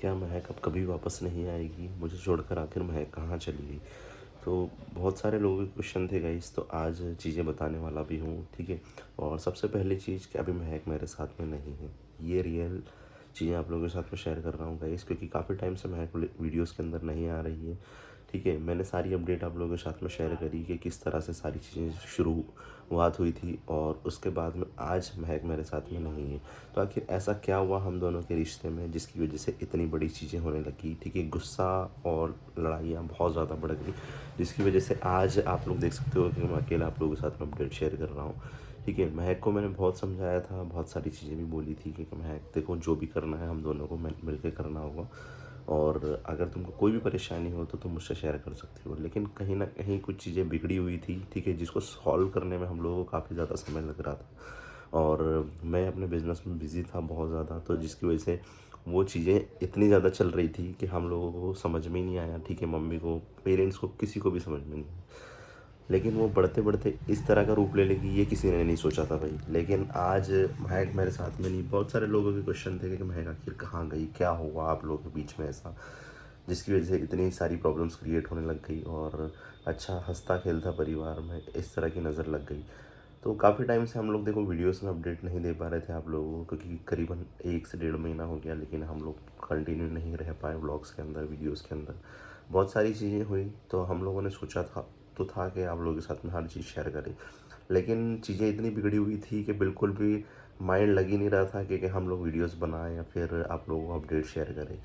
क्या महक अब कभी वापस नहीं आएगी? मुझे छोड़कर आखिर महक कहाँ चली गई? तो बहुत सारे लोगों के क्वेश्चन थे गाइस, तो आज चीज़ें बताने वाला भी हूँ, ठीक है। और सबसे पहली चीज़ कि अभी महक मेरे साथ में नहीं है। ये रियल चीज़ें आप लोगों के साथ में शेयर कर रहा हूँ गाइस, क्योंकि काफ़ी टाइम से महक वीडियोज़ के अंदर नहीं आ रही है, ठीक है। मैंने सारी अपडेट आप लोगों के साथ में शेयर करी कि किस तरह से सारी चीज़ें शुरुआत हुई थी, और उसके बाद में आज महक मेरे साथ में नहीं है। तो आखिर ऐसा क्या हुआ हम दोनों के रिश्ते में जिसकी वजह से इतनी बड़ी चीज़ें होने लगी, ठीक है। गुस्सा और लड़ाइयाँ बहुत ज़्यादा बढ़ गई, जिसकी वजह से आज आप लोग देख सकते हो कि मैं अकेला आप लोगों के साथ में अपडेट शेयर कर रहा हूँ, ठीक है। महक को मैंने बहुत समझाया था, बहुत सारी चीज़ें भी बोली थी कि महक देखो, जो भी करना है हम दोनों को मिल के करना होगा, और अगर तुमको कोई भी परेशानी हो तो तुम मुझसे शेयर कर सकती हो। लेकिन कहीं ना कहीं कुछ चीज़ें बिगड़ी हुई थी, ठीक है, जिसको सॉल्व करने में हम लोगों को काफ़ी ज़्यादा समय लग रहा था, और मैं अपने बिज़नेस में बिज़ी था बहुत ज़्यादा, तो जिसकी वजह से वो चीज़ें इतनी ज़्यादा चल रही थी कि हम लोगों को समझ में ही नहीं आया, ठीक है। मम्मी को, पेरेंट्स को, किसी को भी समझ में नहीं आया। लेकिन वो बढ़ते बढ़ते इस तरह का रूप ले लेगी, ये किसी ने नहीं सोचा था भाई। लेकिन आज महक मेरे साथ में नहीं। बहुत सारे लोगों के क्वेश्चन थे कि महक आखिर कहाँ गई, क्या हुआ आप लोगों के बीच में ऐसा, जिसकी वजह से इतनी सारी प्रॉब्लम्स क्रिएट होने लग गई, और अच्छा हंसता खेलता परिवार में इस तरह की नज़र लग गई। तो काफ़ी टाइम से हम लोग देखो वीडियोस में अपडेट नहीं दे पा रहे थे आप लोगों को, क्योंकि करीबन 1 से 1.5 महीना हो गया, लेकिन हम लोग कंटिन्यू नहीं रह पाए व्लॉग्स के अंदर, वीडियोस के अंदर। बहुत सारी चीज़ें हुई, तो हम लोगों ने सोचा था कि आप लोगों के साथ में हर चीज़ शेयर करें। लेकिन चीज़ें इतनी बिगड़ी हुई थी कि बिल्कुल भी माइंड लग ही नहीं रहा था कि हम लोग वीडियोस बनाएं या फिर आप लोगों को अपडेट शेयर करें।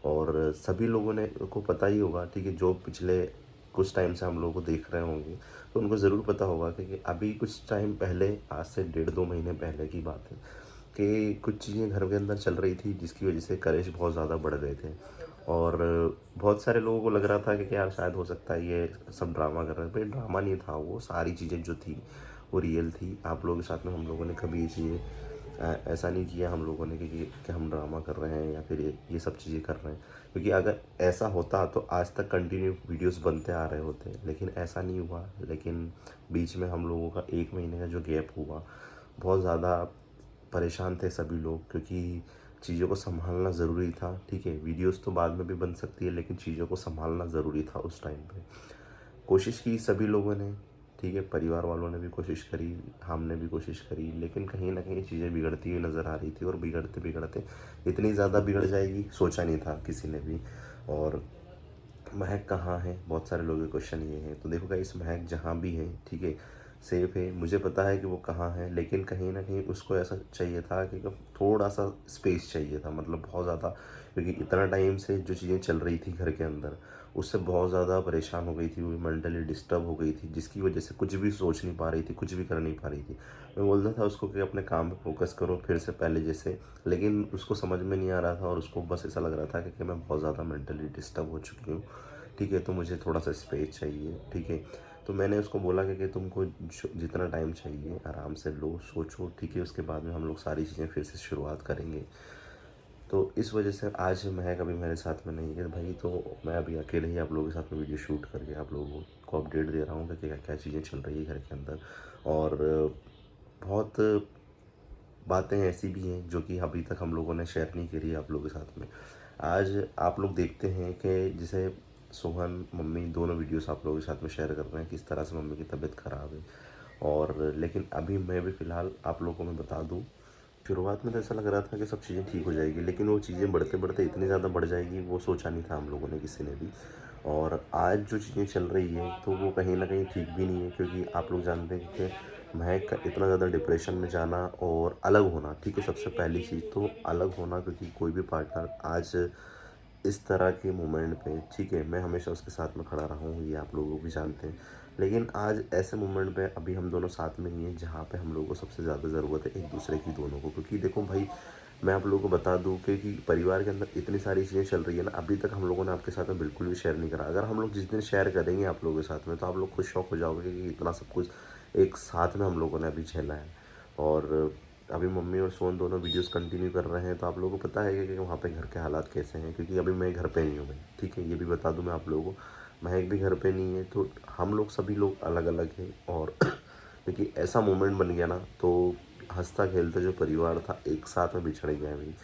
और सभी लोगों ने को पता ही होगा, ठीक है, जो पिछले कुछ टाइम से हम लोगों को देख रहे होंगे, तो उनको ज़रूर पता होगा कि अभी कुछ टाइम पहले, आज से 1.5-2 महीने पहले की बात है, कि कुछ चीज़ें घर के अंदर चल रही थी जिसकी वजह से कलेश बहुत ज़्यादा बढ़ गए थे। और बहुत सारे लोगों को लग रहा था कि यार शायद हो सकता है ये सब ड्रामा कर रहे हैं। भाई ड्रामा नहीं था, वो सारी चीज़ें जो थी वो रियल थी। आप लोगों के साथ में हम लोगों ने कभी ये चीज़ें ऐसा नहीं किया हम लोगों ने कि हम ड्रामा कर रहे हैं या फिर ये सब चीज़ें कर रहे हैं। क्योंकि अगर ऐसा होता तो आज तक कंटिन्यू वीडियोस बनते आ रहे होते, लेकिन ऐसा नहीं हुआ। लेकिन बीच में हम लोगों का 1 महीने का जो गैप हुआ, बहुत ज़्यादा परेशान थे सभी लोग, क्योंकि चीज़ों को सँभालना ज़रूरी था, ठीक है। वीडियोस तो बाद में भी बन सकती है, लेकिन चीज़ों को सँभालना ज़रूरी था उस टाइम पे। कोशिश की सभी लोगों ने, ठीक है, परिवार वालों ने भी कोशिश करी, हमने भी कोशिश करी, लेकिन कहीं न कहीं चीज़ें बिगड़ती हुई नज़र आ रही थी, और बिगड़ते-बिगड़ते इतनी ज़्यादा बिगड़ जाएगी सोचा नहीं था किसी ने भी। और महक कहाँ है? बहुत सारे लोगों के क्वेश्चन ये हैं। तो देखो गाइस, महक जहाँ भी है, ठीक है, सेफ है। मुझे पता है कि वो कहाँ है, लेकिन कहीं न कहीं उसको ऐसा चाहिए था कि थोड़ा-सा स्पेस चाहिए था, मतलब बहुत ज़्यादा, क्योंकि इतना टाइम से जो चीज़ें चल रही थी घर के अंदर, उससे बहुत ज़्यादा परेशान हो गई थी, वो मेंटली डिस्टर्ब हो गई थी, जिसकी वजह से कुछ भी सोच नहीं पा रही थी, कुछ भी कर नहीं पा रही थी। मैं बोलता था उसको कि अपने काम पे फ़ोकस करो फिर से पहले जैसे, लेकिन उसको समझ में नहीं आ रहा था, और उसको बस ऐसा लग रहा था कि मैं बहुत ज़्यादा मेंटली डिस्टर्ब हो चुकी हूँ, ठीक है, तो मुझे थोड़ा-सा स्पेस चाहिए, ठीक है। तो मैंने उसको बोला कि तुमको जितना टाइम चाहिए आराम से लो, सोचो, ठीक है, उसके बाद में हम लोग सारी चीज़ें फिर से शुरुआत करेंगे। तो इस वजह से आज महक अभी मेरे साथ में नहीं है भाई, तो मैं अभी अकेले ही आप लोगों के साथ में वीडियो शूट करके आप लोगों को अपडेट दे रहा हूँ कि क्या-क्या चीज़ें चल रही है घर के अंदर। और बहुत बातें ऐसी भी हैं जो कि अभी तक हम लोगों ने शेयर नहीं करी है आप लोगों के साथ में। आज आप लोग देखते हैं कि जैसे सोहन, मम्मी दोनों वीडियोस आप लोगों के साथ में शेयर कर रहे हैं किस तरह से मम्मी की तबीयत ख़राब है। और लेकिन अभी मैं भी फ़िलहाल आप लोगों को मैं बता दूँ, शुरुआत में तो ऐसा लग रहा था कि सब चीज़ें ठीक हो जाएगी, लेकिन वो चीज़ें बढ़ते-बढ़ते इतनी ज़्यादा बढ़ जाएगी, वो सोचा नहीं था हम लोगों ने, किसी ने भी। और आज जो चीज़ें चल रही है, तो वो कहीं न कहीं ठीक भी नहीं है, क्योंकि आप लोग जानते हैं कि महक का इतना ज़्यादा डिप्रेशन में जाना और अलग होना, ठीक है, सबसे पहली चीज़ तो अलग होना, क्योंकि कोई भी पार्टनर आज इस तरह के मोमेंट पे, ठीक है, मैं हमेशा उसके साथ में खड़ा रहा हूँ, ये आप लोग भी जानते हैं। लेकिन आज ऐसे मोमेंट पे अभी हम दोनों साथ में नहीं हैं, जहाँ पे हम लोगों को सबसे ज़्यादा ज़रूरत है एक-दूसरे की दोनों को। क्योंकि देखो भाई, मैं आप लोगों को बता दूँ कि परिवार के अंदर इतनी सारी चीज़ें चल रही है ना, अभी तक हम लोगों ने आपके साथ में बिल्कुल भी शेयर नहीं करा। अगर हम लोग जिस दिन शेयर करेंगे आप लोगों के साथ में, तो आप लोग खुद शॉक हो जाओगे कि इतना सब कुछ एक साथ में हम लोगों ने अभी झेला है। और अभी मम्मी और सोहन दोनों वीडियोस कंटिन्यू कर रहे हैं, तो आप लोगों को पता है कि वहाँ पे घर के हालात कैसे हैं, क्योंकि अभी मैं घर पे नहीं हूँ भाई, ठीक है, ये भी बता दूँ मैं आप लोगों को। महक भी घर पे नहीं है, तो हम लोग सभी लोग अलग-अलग हैं। और देखिए ऐसा मोमेंट बन गया ना, तो हँसता-खेलता जो परिवार था एक साथ में बिछड़ गया है भाई।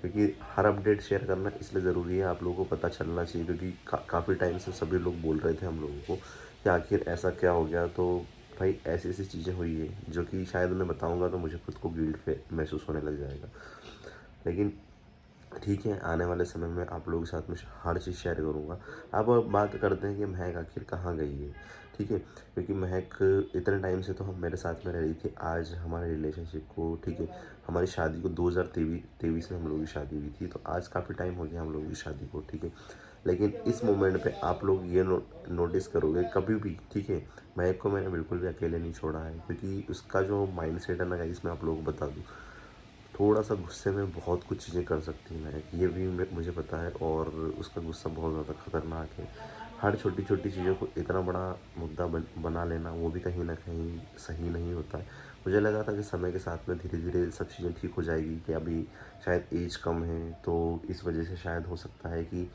क्योंकि हर अपडेट शेयर करना इसलिए ज़रूरी है, आप लोगों को पता चलना चाहिए, क्योंकि काफ़ी टाइम से सभी लोग बोल रहे थे हम लोगों को कि आखिर ऐसा क्या हो गया। तो भाई ऐसी-ऐसी चीज़ें हुई है जो कि शायद मैं बताऊँगा तो मुझे खुद को गिल्ट फे महसूस होने लग जाएगा। लेकिन ठीक है, आने वाले समय में आप लोगों के साथ में हर चीज़ शेयर करूँगा। अब बात करते हैं कि महक आखिर कहाँ गई है, ठीक है? क्योंकि महक इतने टाइम से तो हम मेरे साथ में रह रही थी। आज हमारे रिलेशनशिप को, ठीक है, हमारी शादी को 2023 में हम लोगों की शादी हुई थी, तो आज काफ़ी टाइम हो गया हम लोगों की शादी को, ठीक है? लेकिन इस मोमेंट पे आप लोग ये नोटिस करोगे कभी भी, ठीक है, महक को मैंने बिल्कुल भी अकेले नहीं छोड़ा है, क्योंकि उसका जो माइंडसेट है ना गाइस, मैं आप लोगों को बता दूँ, थोड़ा-सा गुस्से में बहुत कुछ चीज़ें कर सकती है महक, ये भी मुझे पता है। और उसका गुस्सा बहुत ज़्यादा खतरनाक है। हर छोटी-छोटी चीज़ों को इतना बड़ा मुद्दा बना लेना, वो भी कहीं न कहीं सही नहीं होता है। मुझे लगा था कि समय के साथ में धीरे-धीरे सब चीज़ें ठीक हो जाएगी, कि अभी शायद ऐज कम है, तो इस वजह से शायद हो सकता है कि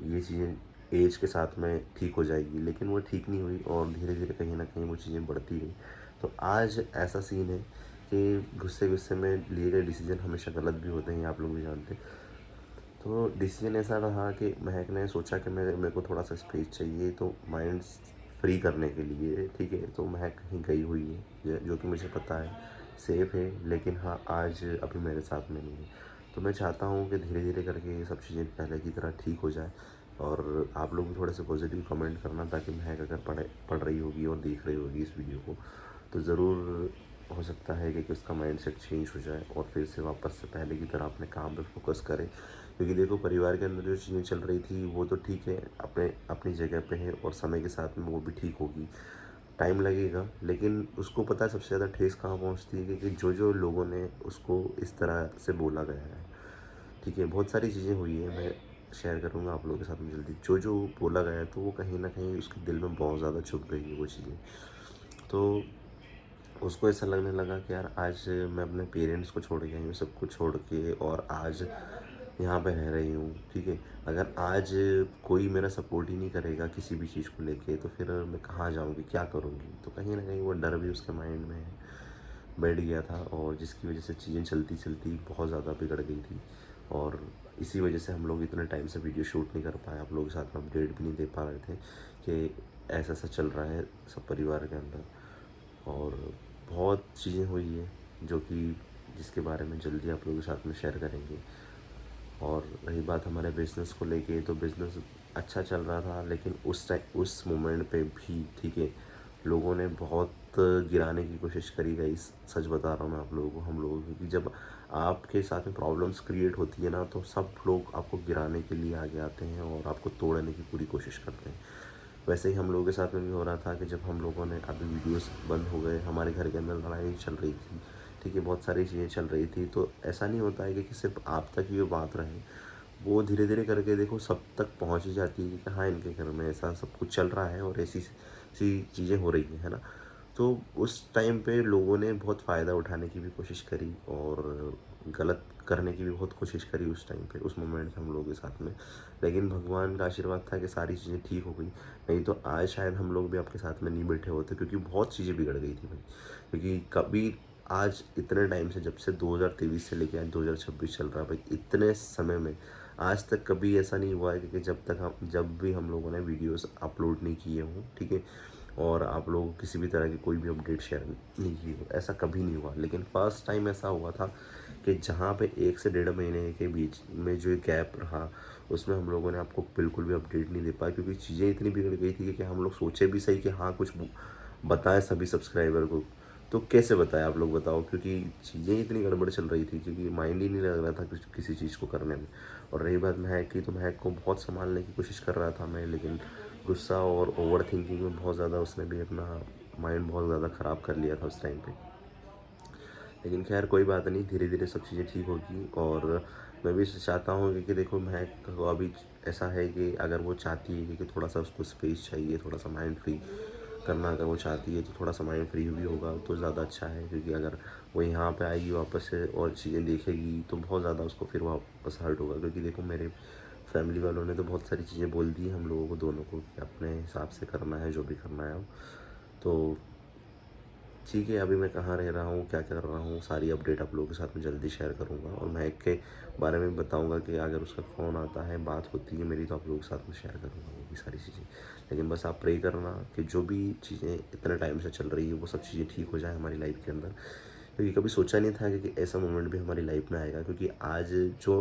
ये चीज़ें ऐज के साथ में ठीक हो जाएगी। लेकिन वो ठीक नहीं हुई और धीरे-धीरे कहीं न कहीं वो चीज़ें बढ़ती गई। तो आज ऐसा सीन है कि गुस्से-गुस्से में लिए गए डिसीज़न हमेशा गलत भी होते हैं, ये आप लोग भी जानते हैं। तो डिसीज़न ऐसा रहा कि महक ने सोचा कि मेरे को थोड़ा-सा स्पेस चाहिए, तो माइंड फ्री करने के लिए, ठीक है, तो महक कहीं गई हुई है, जो कि मुझे पता है सेफ़ है, लेकिन हाँ, आज अभी मेरे साथ में नहीं है। तो मैं चाहता हूँ कि धीरे-धीरे करके ये सब चीज़ें पहले की तरह ठीक हो जाए। और आप लोग भी थोड़े से पॉज़िटिव कमेंट करना, ताकि महक अगर पढ़ रही होगी और देख रही होगी इस वीडियो को, तो ज़रूर हो सकता है कि उसका माइंडसेट चेंज हो जाए और फिर से वापस से पहले की तरह अपने काम पे फ़ोकस करे। क्योंकि देखो, परिवार के अंदर जो चीज़ें चल रही थी वो तो ठीक है, अपने अपनी जगह पे है, और समय के साथ में वो भी ठीक होगी। टाइम लगेगा, लेकिन उसको पता है सबसे ज़्यादा ठेस कहाँ पहुँचती है, कि जो-जो लोगों ने उसको इस तरह से बोला गया है, ठीक है? बहुत सारी चीज़ें हुई हैं, मैं शेयर करूँगा आप लोगों के साथ में जल्दी। जो-जो बोला गया है, तो वो कहीं न कहीं उसके दिल में बहुत ज़्यादा चुभ गई है वो चीज़ें। तो उसको ऐसा लगने लगा कि यार, आज मैं अपने पेरेंट्स को छोड़ के आई हूँ, सब कुछ छोड़ के, और आज यहाँ पे रह रही हूँ, ठीक है। अगर आज कोई मेरा सपोर्ट ही नहीं करेगा किसी भी चीज़ को लेके, तो फिर मैं कहाँ जाऊँगी, क्या करूँगी? तो कहीं न कहीं वो डर भी उसके माइंड में बैठ गया था, और जिसकी वज़ह से चीज़ें चलती-चलती बहुत ज़्यादा बिगड़ गई थी। और इसी वज़ह से हम लोग इतने टाइम से वीडियो शूट नहीं कर पाए, आप लोगों के साथ में अपडेट भी नहीं दे पा रहे थे कि ऐसा-ऐसा चल रहा है सब परिवार के अंदर। और बहुत चीज़ें हुई है जो कि जिसके बारे में जल्दी आप लोगों के साथ में शेयर करेंगे। और रही बात हमारे बिज़नेस को लेके, तो बिज़नेस अच्छा चल रहा था, लेकिन उस मोमेंट पे भी, ठीक है, लोगों ने बहुत गिराने की कोशिश करी गाइस। सच बता रहा हूँ मैं आप लोगों को, हम लोगों को, कि जब आपके साथ में प्रॉब्लम्स क्रिएट होती है ना, तो सब लोग आपको गिराने के लिए आगे आते हैं और आपको तोड़ने की पूरी कोशिश करते हैं। वैसे ही हम लोगों के साथ में भी हो रहा था कि जब हम लोगों ने, अभी वीडियोस बंद हो गए, हमारे घर के अंदर लड़ाई चल रही थी, ठीक है, बहुत सारी चीज़ें चल रही थी। तो ऐसा नहीं होता है कि सिर्फ आप तक ही वो बात रहे, वो धीरे-धीरे करके देखो सब तक पहुँच ही जाती है कि हाँ, इनके घर में ऐसा सब कुछ चल रहा है और ऐसी सी चीज़ें हो रही हैं, है ना? तो उस टाइम पे लोगों ने बहुत फ़ायदा उठाने की भी कोशिश करी, और गलत करने की भी बहुत कोशिश करी उस टाइम पे, उस मोमेंट पे हम लोगों के साथ में। लेकिन भगवान का आशीर्वाद था कि सारी चीज़ें ठीक हो गई, नहीं तो आज शायद हम लोग भी आपके साथ में नहीं बैठे होते, क्योंकि बहुत चीज़ें बिगड़ गई थी भाई। क्योंकि कभी, आज इतने टाइम से, जब से 2023 से लेके आज 2026 चल रहा है भाई, इतने समय में आज तक कभी ऐसा नहीं हुआ है कि जब भी हम लोगों ने वीडियोस अपलोड नहीं किए हों, ठीक है, और आप लोग किसी भी तरह की कोई भी अपडेट शेयर नहीं की हो, ऐसा कभी नहीं हुआ। लेकिन फर्स्ट टाइम ऐसा हुआ था कि जहाँ पे 1 से डेढ़ महीने के बीच में जो गैप रहा, उसमें हम लोगों ने आपको बिल्कुल भी अपडेट नहीं दे पाया, क्योंकि चीज़ें इतनी बिगड़ गई थी कि हम लोग सोचे भी सही कि हाँ, कुछ बताएं सभी सब्सक्राइबर को, तो कैसे बताएं, आप लोग बताओ, क्योंकि चीज़ें इतनी गड़बड़ चल रही थी, क्योंकि माइंड ही नहीं लग रहा था किसी चीज़ को करने में। और रही बात महक की, तो महक को बहुत संभालने की कोशिश कर रहा था मैं, लेकिन गुस्सा और ओवर थिंकिंग में बहुत ज़्यादा उसने भी अपना माइंड बहुत ज़्यादा ख़राब कर लिया था उस टाइम पे। लेकिन खैर कोई बात नहीं, धीरे-धीरे सब चीज़ें ठीक होगी। और मैं भी चाहता हूँ कि देखो, महक को अभी ऐसा है कि अगर वो चाहती है कि थोड़ा-सा उसको स्पेस चाहिए, थोड़ा-सा माइंड फ्री करना अगर वो चाहती है, तो थोड़ा-सा माइंड फ्री भी होगा तो ज़्यादा अच्छा है। क्योंकि अगर वो यहाँ पे आएगी वापस से और चीज़ें देखेगी, तो बहुत ज़्यादा उसको फिर वापस हर्ट होगा। क्योंकि देखो, मेरे फैमिली वालों ने तो बहुत सारी चीज़ें बोल दी हम लोगों को दोनों को, कि अपने हिसाब से करना है, जो भी करना है। तो ठीक है, अभी मैं कहाँ रह रहा हूँ, क्या कर रहा हूँ, सारी अपडेट आप लोगों के साथ में जल्दी शेयर करूँगा और महक के बारे में बताऊँगा कि अगर उसका फ़ोन आता है, बात होती है मेरी, तो आप लोगों के साथ में शेयर करूँगा वो भी सारी चीज़ें। लेकिन बस आप प्रे करना कि जो भी चीज़ें इतने टाइम से चल रही है, वो सब चीज़ें ठीक हो जाए हमारी लाइफ़ के अंदर। क्योंकि कभी सोचा नहीं था कि ऐसा मोमेंट भी हमारी लाइफ़ में आएगा, क्योंकि आज जो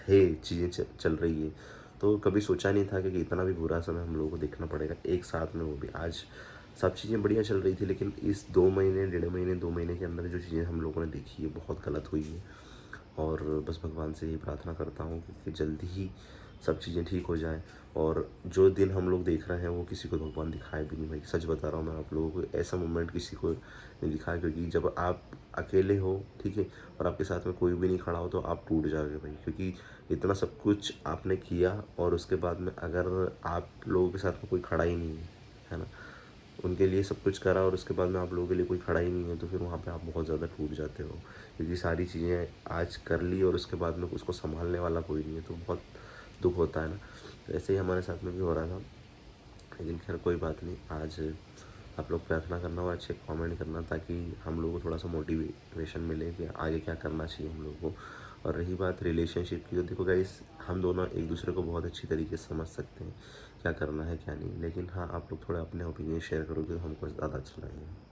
है चीज़ें चल रही है, तो कभी सोचा नहीं था कि इतना भी बुरा समय हम लोगों को देखना पड़ेगा एक साथ में, वो भी आज। सब चीज़ें बढ़िया चल रही थी, लेकिन इस 2 महीने, डेढ़ महीने, 2 महीने के अंदर जो चीज़ें हम लोगों ने देखी है, बहुत गलत हुई है। और बस भगवान से यही प्रार्थना करता हूँ कि जल्दी ही सब चीज़ें ठीक हो जाएँ और जो दिन हम लोग देख रहे हैं वो किसी को भगवान दिखाए भी नहीं भाई। सच बता रहा हूँ मैं आप लोगों को, ऐसा मोमेंट किसी को नहीं दिखाया, क्योंकि जब आप अकेले हो, ठीक है, और आपके साथ में कोई भी नहीं खड़ा हो, तो आप टूट जाओगे भाई। क्योंकि इतना सब कुछ आपने किया और उसके बाद में अगर आप लोगों के साथ में कोई खड़ा ही नहीं है ना, उनके लिए सब कुछ करा और उसके बाद में आप लोगों के लिए कोई खड़ा ही नहीं है, तो फिर वहाँ पे आप बहुत ज़्यादा टूट जाते हो। क्योंकि सारी चीज़ें आज कर ली और उसके बाद में उसको सँभालने वाला कोई नहीं है, तो बहुत दुःख होता है ना। तो ऐसे ही हमारे साथ में भी हो रहा था, लेकिन खैर कोई बात नहीं। आज आप लोग प्रार्थना करना और अच्छे कमेंट करना, ताकि हम लोगों को थोड़ा सा मोटिवेशन मिले कि आगे क्या करना चाहिए हम लोगों को। और रही बात रिलेशनशिप की, तो देखो गाइस, हम दोनों एक दूसरे को बहुत अच्छी तरीके से समझ सकते हैं क्या करना है क्या नहीं, लेकिन हाँ, आप लोग थोड़ा अपने ओपिनियन शेयर करोगे तो हमको ज़्यादा अच्छा लगेगा।